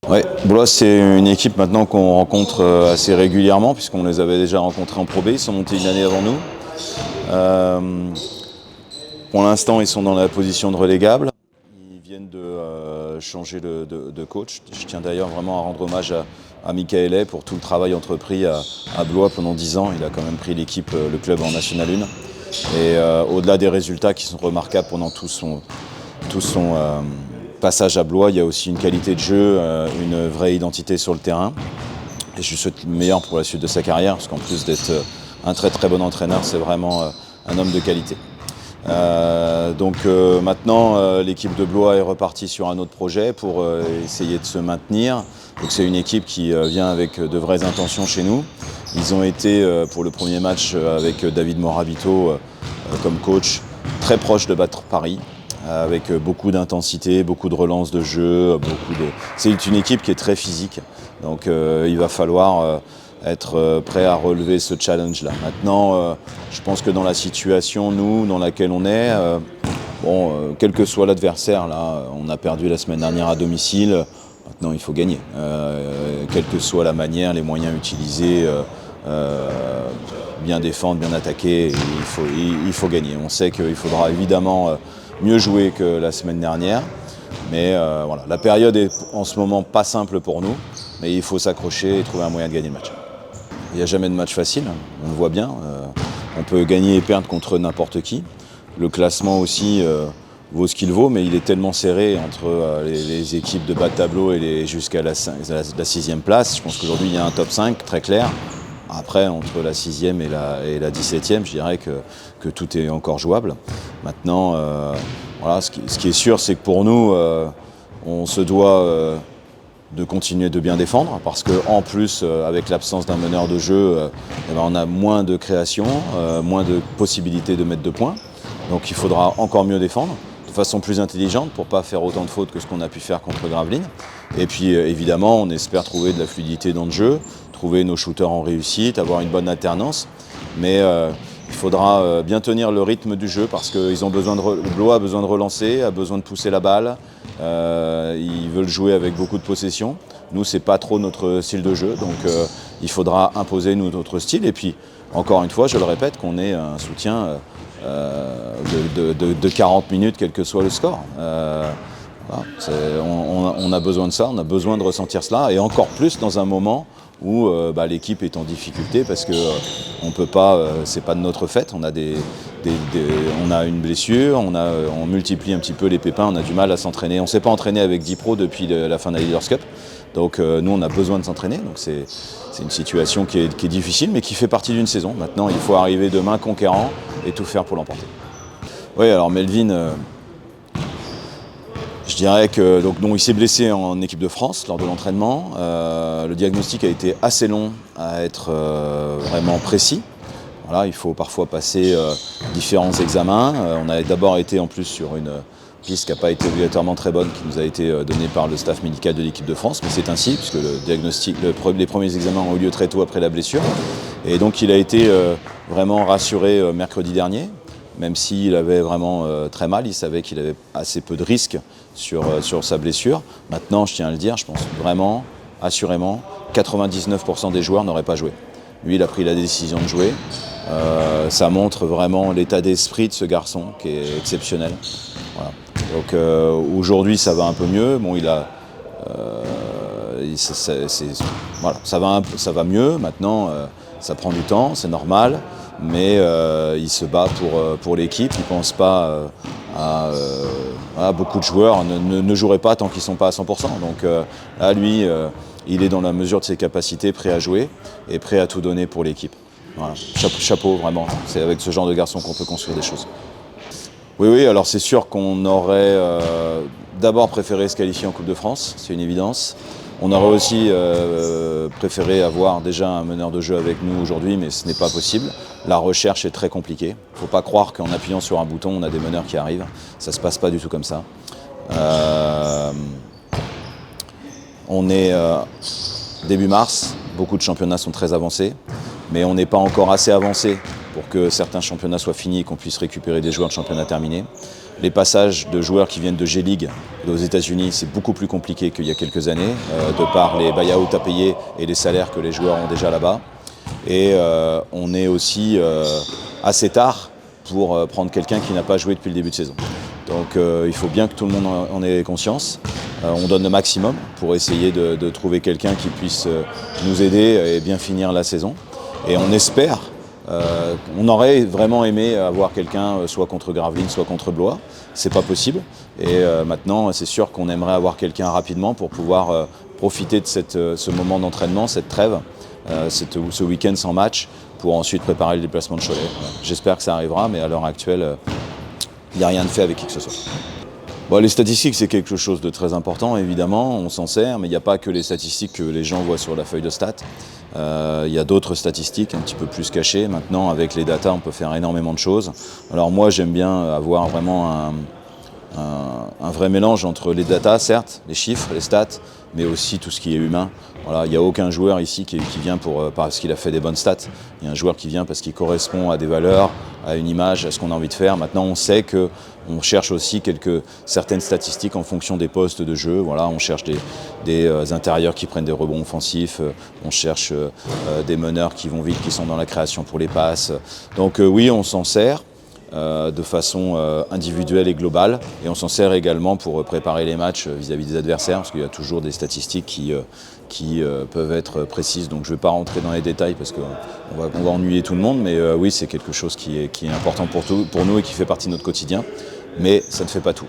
Ouais, Blois c'est une équipe maintenant qu'on rencontre assez régulièrement puisqu'on les avait déjà rencontrés en Pro B, ils sont montés une année avant nous. Pour l'instant ils sont dans la position de relégable, ils viennent de changer de coach. Je tiens d'ailleurs vraiment à rendre hommage à Michaelet pour tout le travail entrepris à Blois pendant 10 ans, il a quand même pris l'équipe, le club en National 1. Et au-delà des résultats qui sont remarquables pendant tout son passage à Blois, il y a aussi une qualité de jeu, une vraie identité sur le terrain. Et je lui souhaite le meilleur pour la suite de sa carrière, parce qu'en plus d'être un très très bon entraîneur, c'est vraiment un homme de qualité. Maintenant, l'équipe de Blois est repartie sur un autre projet pour essayer de se maintenir. Donc c'est une équipe qui vient avec de vraies intentions chez nous. Ils ont été, pour le premier match avec David Morabito comme coach, très proche de battre Paris, avec beaucoup d'intensité, beaucoup de relances de jeu. C'est une équipe qui est très physique, donc il va falloir être prêt à relever ce challenge-là. Maintenant, je pense que dans la situation, nous, dans laquelle on est, quel que soit l'adversaire, là, on a perdu la semaine dernière à domicile, maintenant il faut gagner. Quelle que soit la manière, les moyens utilisés, bien défendre, bien attaquer, il faut gagner. On sait qu'il faudra évidemment mieux jouer que la semaine dernière, mais voilà, la période est en ce moment pas simple pour nous, mais il faut s'accrocher et trouver un moyen de gagner le match. Il n'y a jamais de match facile, on le voit bien, on peut gagner et perdre contre n'importe qui. Le classement aussi vaut ce qu'il vaut, mais il est tellement serré entre les équipes de bas de tableau et jusqu'à la 6e place. Je pense qu'aujourd'hui il y a un top 5 très clair. Après, entre la 6e et la 17e, je dirais que tout est encore jouable. Maintenant, voilà, ce qui est sûr, c'est que pour nous, on se doit de continuer de bien défendre, parce qu'en plus, avec l'absence d'un meneur de jeu, on a moins de création, moins de possibilités de mettre de points. Donc il faudra encore mieux défendre, de façon plus intelligente, pour ne pas faire autant de fautes que ce qu'on a pu faire contre Gravelines. Et puis évidemment, on espère trouver de la fluidité dans le jeu, trouver nos shooters en réussite, avoir une bonne alternance. Mais il faudra bien tenir le rythme du jeu, parce que Blois a besoin de relancer, a besoin de pousser la balle. Ils veulent jouer avec beaucoup de possession. Nous, c'est pas trop notre style de jeu, donc il faudra imposer notre style. Et puis, encore une fois, je le répète, qu'on ait un soutien de 40 minutes, quel que soit le score. Voilà, on a besoin de ça, on a besoin de ressentir cela, et encore plus dans un moment où l'équipe est en difficulté, parce que on peut pas, c'est pas de notre fait. On a une blessure, on multiplie un petit peu les pépins, on a du mal à s'entraîner. On ne s'est pas entraîné avec Dipro depuis la fin de la Leaders Cup. Donc nous, on a besoin de s'entraîner. Donc c'est une situation qui est difficile, mais qui fait partie d'une saison. Maintenant, il faut arriver demain conquérant et tout faire pour l'emporter. Oui, alors Melvin, je dirais que il s'est blessé en équipe de France lors de l'entraînement. Le diagnostic a été assez long à être vraiment précis. Voilà, il faut parfois passer différents examens. On a d'abord été en plus sur une piste qui n'a pas été obligatoirement très bonne, qui nous a été donnée par le staff médical de l'équipe de France, mais c'est ainsi, puisque les premiers examens ont eu lieu très tôt après la blessure. Et donc il a été vraiment rassuré mercredi dernier, même s'il avait vraiment très mal. Il savait qu'il avait assez peu de risques sur sa blessure. Maintenant, je tiens à le dire, je pense vraiment, assurément, 99% des joueurs n'auraient pas joué. Lui, il a pris la décision de jouer. Ça montre vraiment l'état d'esprit de ce garçon, qui est exceptionnel. Voilà. Donc aujourd'hui, ça va un peu mieux. Bon, voilà, ça va mieux. Maintenant, ça prend du temps, c'est normal. Mais il se bat pour l'équipe. Il ne pense pas beaucoup de joueurs ne joueraient pas tant qu'ils ne sont pas à 100%. Donc là, lui, il est dans la mesure de ses capacités, prêt à jouer et prêt à tout donner pour l'équipe. Voilà. Chapeau, vraiment. C'est avec ce genre de garçon qu'on peut construire des choses. Oui, alors c'est sûr qu'on aurait d'abord préféré se qualifier en Coupe de France, c'est une évidence. On aurait aussi préféré avoir déjà un meneur de jeu avec nous aujourd'hui, mais ce n'est pas possible. La recherche est très compliquée. Il ne faut pas croire qu'en appuyant sur un bouton, on a des meneurs qui arrivent. Ça ne se passe pas du tout comme ça. On est début mars, beaucoup de championnats sont très avancés, mais on n'est pas encore assez avancé pour que certains championnats soient finis et qu'on puisse récupérer des joueurs de championnat terminés. Les passages de joueurs qui viennent de G-League aux États-Unis, c'est beaucoup plus compliqué qu'il y a quelques années, de par les buy-out à payer et les salaires que les joueurs ont déjà là-bas. Et on est aussi assez tard pour prendre quelqu'un qui n'a pas joué depuis le début de saison. Donc il faut bien que tout le monde en ait conscience. On donne le maximum pour essayer de trouver quelqu'un qui puisse nous aider et bien finir la saison. Et on espère, on aurait vraiment aimé avoir quelqu'un soit contre Gravelines, soit contre Blois. C'est pas possible. Et maintenant, c'est sûr qu'on aimerait avoir quelqu'un rapidement pour pouvoir profiter de ce moment d'entraînement, cette trêve, ce week-end sans match, pour ensuite préparer le déplacement de Cholet. J'espère que ça arrivera, mais à l'heure actuelle, il n'y a rien de fait avec qui que ce soit. Bon, les statistiques, c'est quelque chose de très important, évidemment, on s'en sert, mais il n'y a pas que les statistiques que les gens voient sur la feuille de stats. Il y a d'autres statistiques un petit peu plus cachées. Maintenant, avec les datas, on peut faire énormément de choses. Alors moi, j'aime bien avoir vraiment un vrai mélange entre les datas, certes, les chiffres, les stats, mais aussi tout ce qui est humain. Voilà, il n'y a aucun joueur ici qui vient parce qu'il a fait des bonnes stats. Il y a un joueur qui vient parce qu'il correspond à des valeurs, à une image, à ce qu'on a envie de faire. Maintenant, on sait qu'on cherche aussi certaines statistiques en fonction des postes de jeu. Voilà, on cherche des intérieurs qui prennent des rebonds offensifs, on cherche des meneurs qui vont vite, qui sont dans la création pour les passes. Donc oui, on s'en sert de façon individuelle et globale, et on s'en sert également pour préparer les matchs vis-à-vis des adversaires, parce qu'il y a toujours des statistiques qui peuvent être précises, donc je ne vais pas rentrer dans les détails parce qu'on va ennuyer tout le monde, mais oui, c'est quelque chose qui est important pour nous et qui fait partie de notre quotidien, mais ça ne fait pas tout.